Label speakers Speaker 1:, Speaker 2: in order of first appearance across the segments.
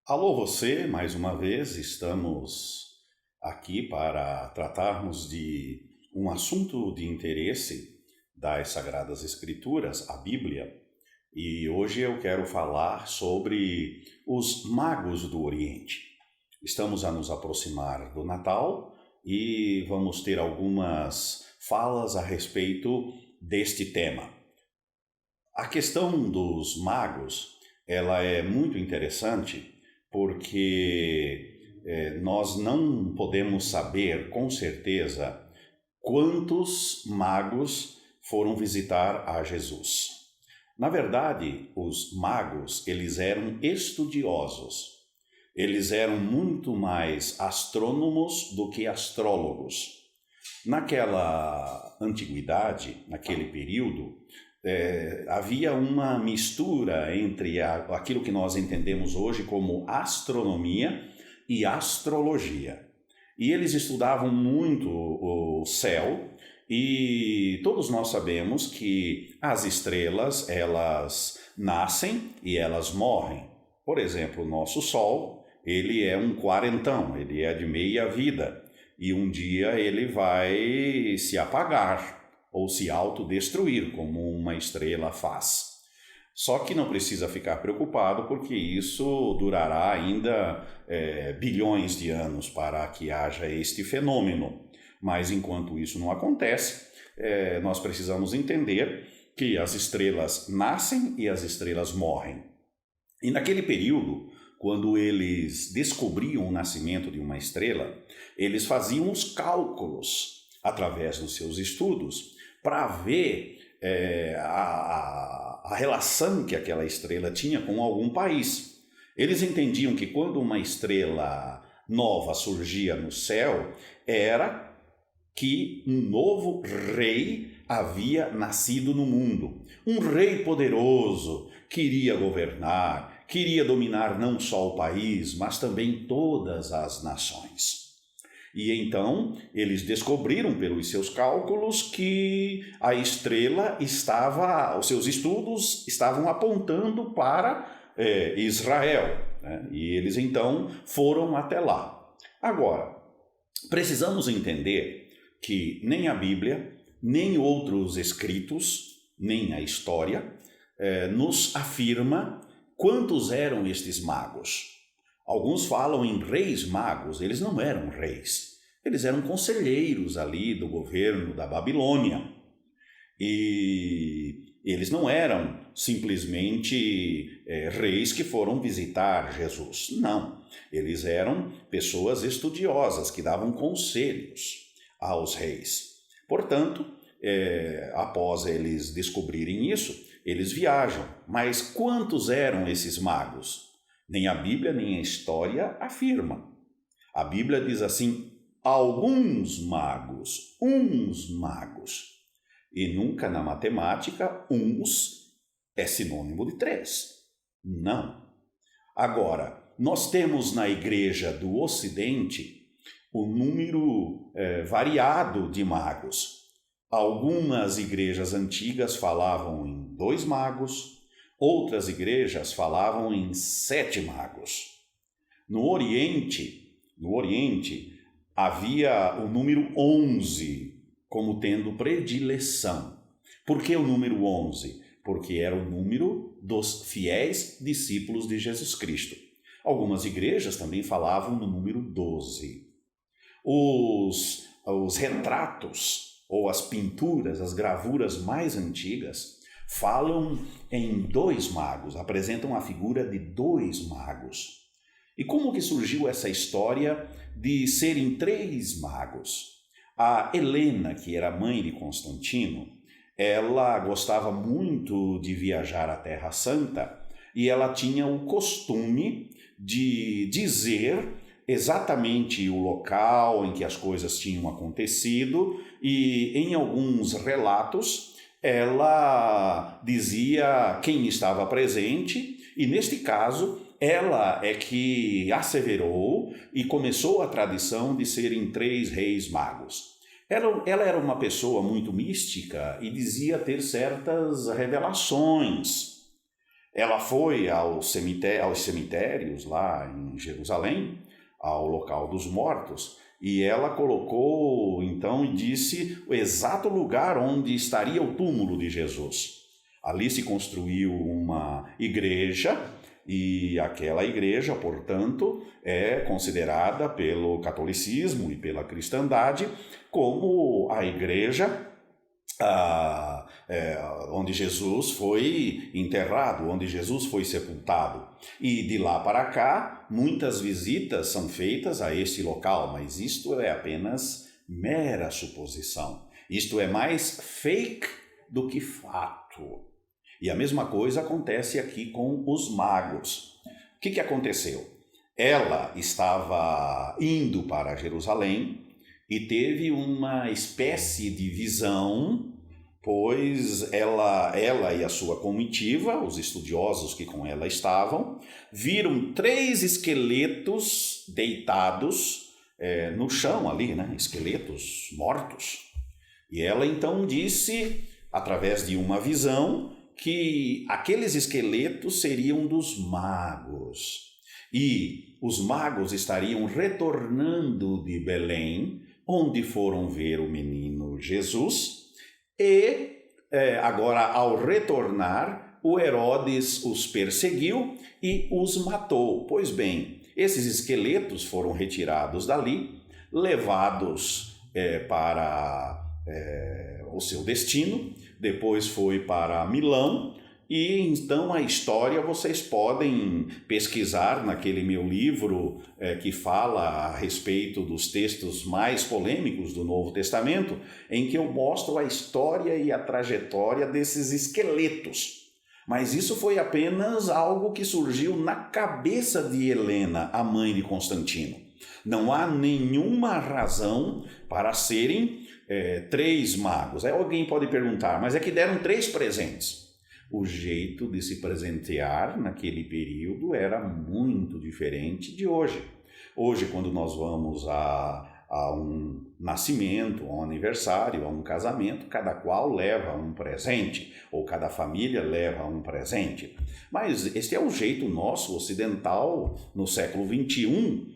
Speaker 1: Alô você, mais uma vez, estamos aqui para tratarmos de um assunto de interesse das Sagradas Escrituras, a Bíblia, e hoje eu quero falar sobre os magos do Oriente. Estamos a nos aproximar do Natal e vamos ter algumas falas a respeito deste tema. A questão dos magos, ela é muito interessante porque nós não podemos saber com certeza quantos magos foram visitar a Jesus. Na verdade, os magos, eles eram estudiosos. Eles eram muito mais astrônomos do que astrólogos. Naquela antiguidade, naquele período, havia uma mistura entre aquilo que nós entendemos hoje como astronomia e astrologia. E eles estudavam muito o céu, e todos nós sabemos que as estrelas, elas nascem e elas morrem. Por exemplo, o nosso Sol, ele é um quarentão, ele é de meia vida, e um dia ele vai se apagar ou se autodestruir, como uma estrela faz. Só que não precisa ficar preocupado, porque isso durará ainda bilhões de anos para que haja este fenômeno. Mas enquanto isso não acontece, nós precisamos entender que as estrelas nascem e as estrelas morrem. E naquele período, quando eles descobriam o nascimento de uma estrela, eles faziam os cálculos através dos seus estudos para ver a relação que aquela estrela tinha com algum país. Eles entendiam que quando uma estrela nova surgia no céu, era que um novo rei havia nascido no mundo. Um rei poderoso, queria governar, queria dominar não só o país, mas também todas as nações. E então eles descobriram pelos seus cálculos que a estrela os seus estudos estavam apontando para Israel, né? E eles então foram até lá. Agora, precisamos entender que nem a Bíblia, nem outros escritos, nem a história nos afirma quantos eram estes magos. Alguns falam em reis magos, eles não eram reis, eles eram conselheiros ali do governo da Babilônia. E eles não eram simplesmente reis que foram visitar Jesus, não. Eles eram pessoas estudiosas que davam conselhos aos reis. Portanto, após eles descobrirem isso, eles viajam. Mas quantos eram esses magos? Nem a Bíblia, nem a história afirma. A Bíblia diz assim, alguns magos, uns magos. E nunca na matemática, uns é sinônimo de 3. Não. Agora, nós temos na Igreja do Ocidente o número variado de magos. Algumas igrejas antigas falavam em 2 magos, outras igrejas falavam em 7 magos. No Oriente havia o número 11 como tendo predileção. Por que o número 11? Porque era o número dos fiéis discípulos de Jesus Cristo. Algumas igrejas também falavam no número 12. Os retratos ou as pinturas, as gravuras mais antigas, falam em 2 magos, apresentam a figura de 2 magos. E como que surgiu essa história de serem 3 magos? A Helena, que era mãe de Constantino, ela gostava muito de viajar à Terra Santa e ela tinha o costume de dizer exatamente o local em que as coisas tinham acontecido, e em alguns relatos ela dizia quem estava presente, e neste caso ela é que asseverou e começou a tradição de serem 3 reis magos. Ela era uma pessoa muito mística e dizia ter certas revelações. Ela foi aos cemitérios lá em Jerusalém, ao local dos mortos, e ela colocou, então, e disse o exato lugar onde estaria o túmulo de Jesus. Ali se construiu uma igreja, e aquela igreja, portanto, é considerada pelo catolicismo e pela cristandade como a igreja onde Jesus foi enterrado, onde Jesus foi sepultado. E de lá para cá, muitas visitas são feitas a este local, mas isto é apenas mera suposição. Isto é mais fake do que fato. E a mesma coisa acontece aqui com os magos. O que aconteceu? Ela estava indo para Jerusalém e teve uma espécie de visão, pois ela e a sua comitiva, os estudiosos que com ela estavam, viram 3 esqueletos deitados no chão ali, né? Esqueletos mortos. E ela então disse, através de uma visão, que aqueles esqueletos seriam dos magos. E os magos estariam retornando de Belém, onde foram ver o menino Jesus, e agora, ao retornar, o Herodes os perseguiu e os matou. Pois bem, esses esqueletos foram retirados dali, levados para o seu destino, depois foi para Milão, e então a história vocês podem pesquisar naquele meu livro que fala a respeito dos textos mais polêmicos do Novo Testamento, em que eu mostro a história e a trajetória desses esqueletos. Mas isso foi apenas algo que surgiu na cabeça de Helena, a mãe de Constantino. Não há nenhuma razão para serem 3 magos. Aí alguém pode perguntar, mas é que deram 3 presentes. O jeito de se presentear naquele período era muito diferente de hoje. Hoje, quando nós vamos a um nascimento, a um aniversário, a um casamento, cada qual leva um presente, ou cada família leva um presente. Mas este é o jeito nosso, ocidental, no século XXI,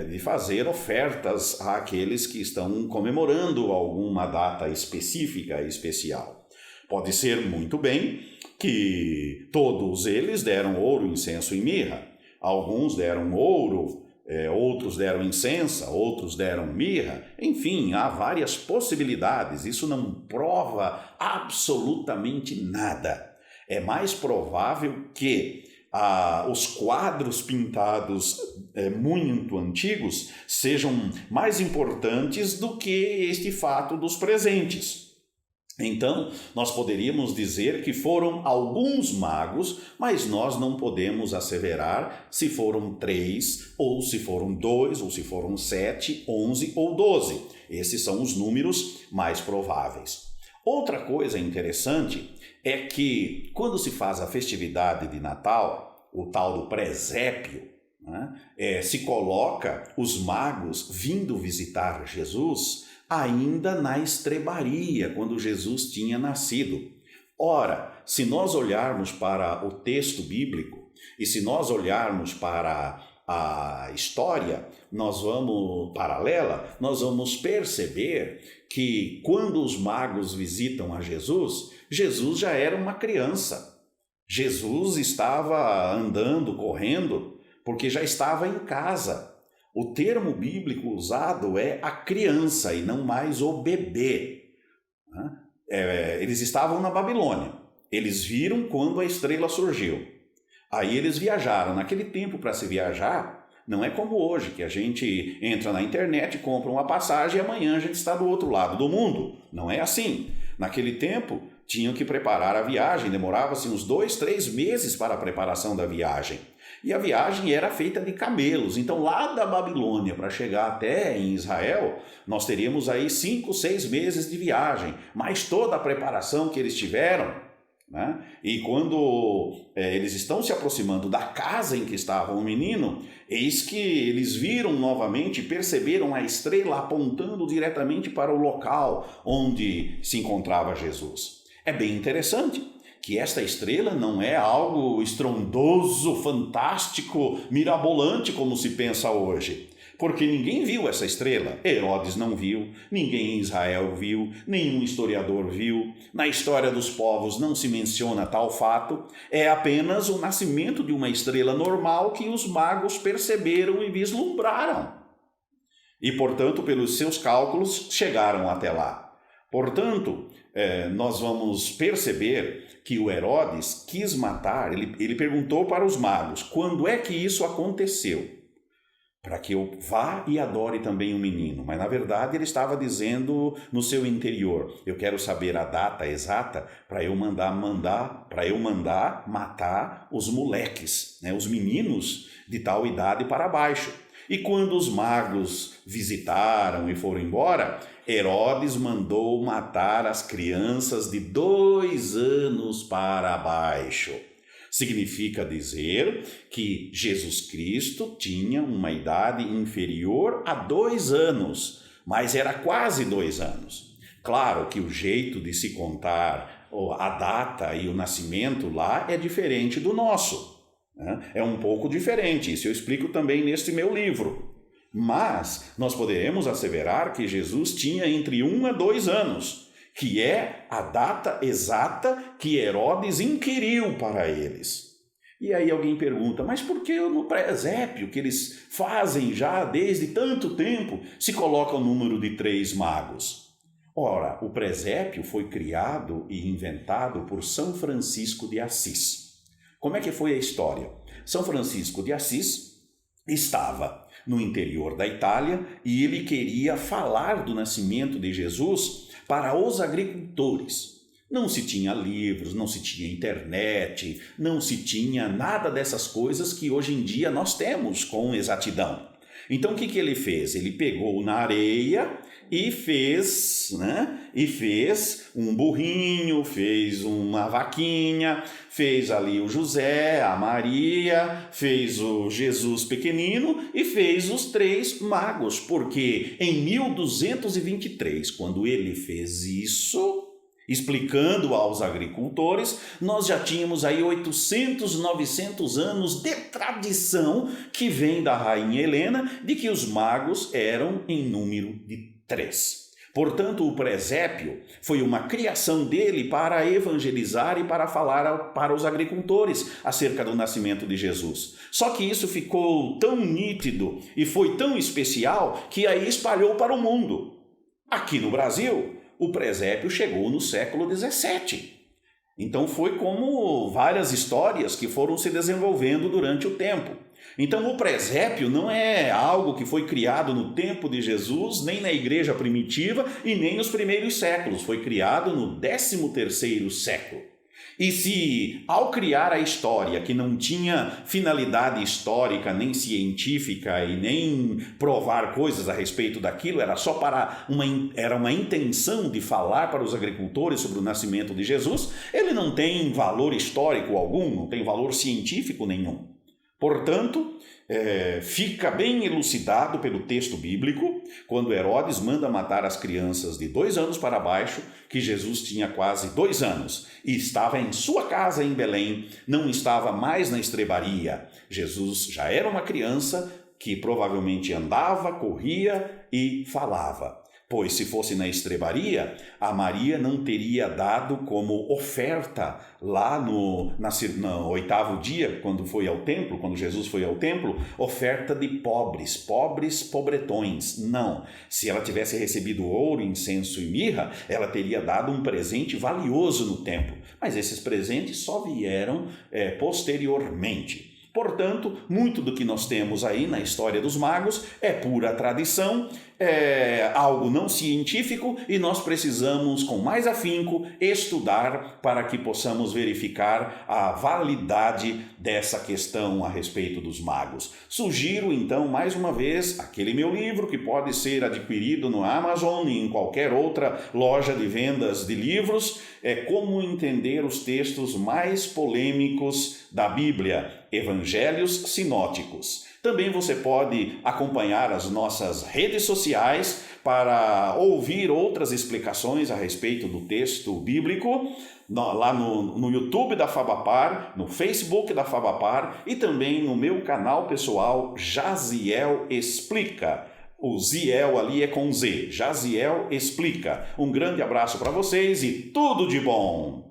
Speaker 1: de fazer ofertas àqueles que estão comemorando alguma data específica, especial. Pode ser muito bem que todos eles deram ouro, incenso e mirra. Alguns deram ouro, outros deram incenso, outros deram mirra. Enfim, há várias possibilidades. Isso não prova absolutamente nada. É mais provável que os quadros pintados muito antigos sejam mais importantes do que este fato dos presentes. Então, nós poderíamos dizer que foram alguns magos, mas nós não podemos asseverar se foram 3, ou se foram 2, ou se foram 7, 11 ou 12. Esses são os números mais prováveis. Outra coisa interessante é que, quando se faz a festividade de Natal, o tal do presépio, né, se coloca os magos vindo visitar Jesus ainda na estrebaria, quando Jesus tinha nascido. Ora, se nós olharmos para o texto bíblico e se nós olharmos para a história paralela, nós vamos perceber que quando os magos visitam a Jesus, Jesus já era uma criança. Jesus estava andando, correndo, porque já estava em casa. O termo bíblico usado é a criança e não mais o bebê. Eles estavam na Babilônia. Eles viram quando a estrela surgiu. Aí eles viajaram. Naquele tempo, para se viajar, não é como hoje, que a gente entra na internet, compra uma passagem e amanhã a gente está do outro lado do mundo. Não é assim. Naquele tempo, tinham que preparar a viagem. Demorava-se uns 2, 3 meses para a preparação da viagem. E a viagem era feita de camelos. Então, lá da Babilônia para chegar até em Israel, nós teríamos aí 5, 6 meses de viagem, mais toda a preparação que eles tiveram, né? E quando eles estão se aproximando da casa em que estava o menino, eis que eles viram novamente, perceberam a estrela apontando diretamente para o local onde se encontrava Jesus. É bem interessante. que esta estrela não é algo estrondoso, fantástico, mirabolante como se pensa hoje. Porque ninguém viu essa estrela. Herodes não viu, ninguém em Israel viu, nenhum historiador viu. Na história dos povos não se menciona tal fato. É apenas o nascimento de uma estrela normal que os magos perceberam e vislumbraram. E, portanto, pelos seus cálculos, chegaram até lá. Portanto, nós vamos perceber que o Herodes quis matar, ele perguntou para os magos, quando é que isso aconteceu? Para que eu vá e adore também o menino. Mas, na verdade, ele estava dizendo no seu interior, eu quero saber a data exata para eu mandar matar os moleques, né, os meninos de tal idade para baixo. E quando os magos visitaram e foram embora, Herodes mandou matar as crianças de 2 anos para baixo. Significa dizer que Jesus Cristo tinha uma idade inferior a 2 anos, mas era quase 2 anos. Claro que o jeito de se contar a data e o nascimento lá é diferente do nosso. É um pouco diferente, isso eu explico também neste meu livro. Mas nós poderemos asseverar que Jesus tinha entre 1 a 2 anos, que é a data exata que Herodes inquiriu para eles. E aí alguém pergunta, mas por que no presépio que eles fazem já desde tanto tempo se coloca o número de 3 magos? Ora, o presépio foi criado e inventado por São Francisco de Assis. Como é que foi a história? São Francisco de Assis estava no interior da Itália e ele queria falar do nascimento de Jesus para os agricultores. Não se tinha livros, não se tinha internet, não se tinha nada dessas coisas que hoje em dia nós temos com exatidão. Então o que ele fez? Ele pegou na areia e fez um burrinho, fez uma vaquinha, fez ali o José, a Maria, fez o Jesus pequenino e fez os 3 magos, porque em 1223, quando ele fez isso, explicando aos agricultores, nós já tínhamos aí 800, 900 anos de tradição que vem da rainha Helena de que os magos eram em número de 3. Portanto, o presépio foi uma criação dele para evangelizar e para falar para os agricultores acerca do nascimento de Jesus. Só que isso ficou tão nítido e foi tão especial que aí espalhou para o mundo. Aqui no Brasil, o presépio chegou no século XVII. Então foi como várias histórias que foram se desenvolvendo durante o tempo. Então o presépio não é algo que foi criado no tempo de Jesus, nem na igreja primitiva e nem nos primeiros séculos. Foi criado no 13º século. E se, ao criar a história, que não tinha finalidade histórica, nem científica e nem provar coisas a respeito daquilo, era só era uma intenção de falar para os agricultores sobre o nascimento de Jesus, ele não tem valor histórico algum, não tem valor científico nenhum. Portanto, fica bem elucidado pelo texto bíblico, quando Herodes manda matar as crianças de 2 anos para baixo, que Jesus tinha quase 2 anos e estava em sua casa em Belém, não estava mais na estrebaria. Jesus já era uma criança que provavelmente andava, corria e falava. Pois se fosse na estrebaria, a Maria não teria dado como oferta lá no 8º dia, quando Jesus foi ao templo, oferta de pobretões. Não. Se ela tivesse recebido ouro, incenso e mirra, ela teria dado um presente valioso no templo. Mas esses presentes só vieram posteriormente. Portanto, muito do que nós temos aí na história dos magos é pura tradição, é algo não científico e nós precisamos, com mais afinco, estudar para que possamos verificar a validade dessa questão a respeito dos magos. Sugiro, então, mais uma vez, aquele meu livro que pode ser adquirido no Amazon e em qualquer outra loja de vendas de livros, Como Entender os Textos Mais Polêmicos da Bíblia, Evangelhos Sinóticos. Também você pode acompanhar as nossas redes sociais para ouvir outras explicações a respeito do texto bíblico. lá no YouTube da Fabapar, no Facebook da Fabapar e também no meu canal pessoal Jaziel Explica. O Ziel ali é com Z, Jaziel Explica. Um grande abraço para vocês e tudo de bom!